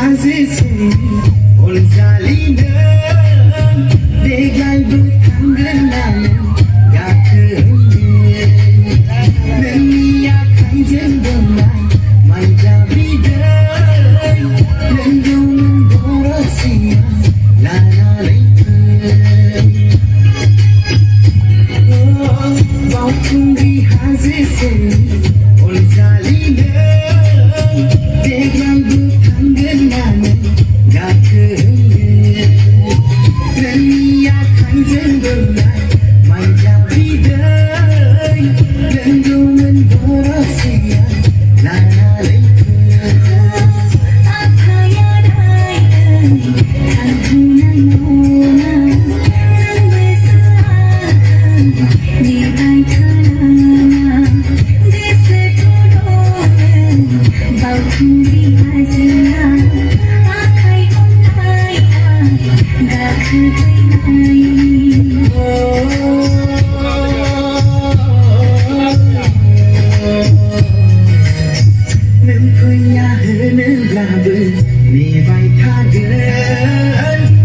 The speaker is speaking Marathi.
हाजोसै अनजालिनो देग्लायबो थांगोन नानो गाखोहैनो नोंनि आखाइजों बोननाय माइब्रा बिदै लोंगौमोन बरसिया लानानै फै बावखुंग्रि हाजोसै अनजालिनो देग्लायबो थांगोन नानो गाखोहैनो नोंनि आखाइजों बोननाय माइब्रा बिदै लोंगौमोन बरसिया लानानै बावखुंग्रि हाजोआ आखाइ हमलायना गाखोहैनाय नों फैया होनोब्लाबो नेबाय थागोन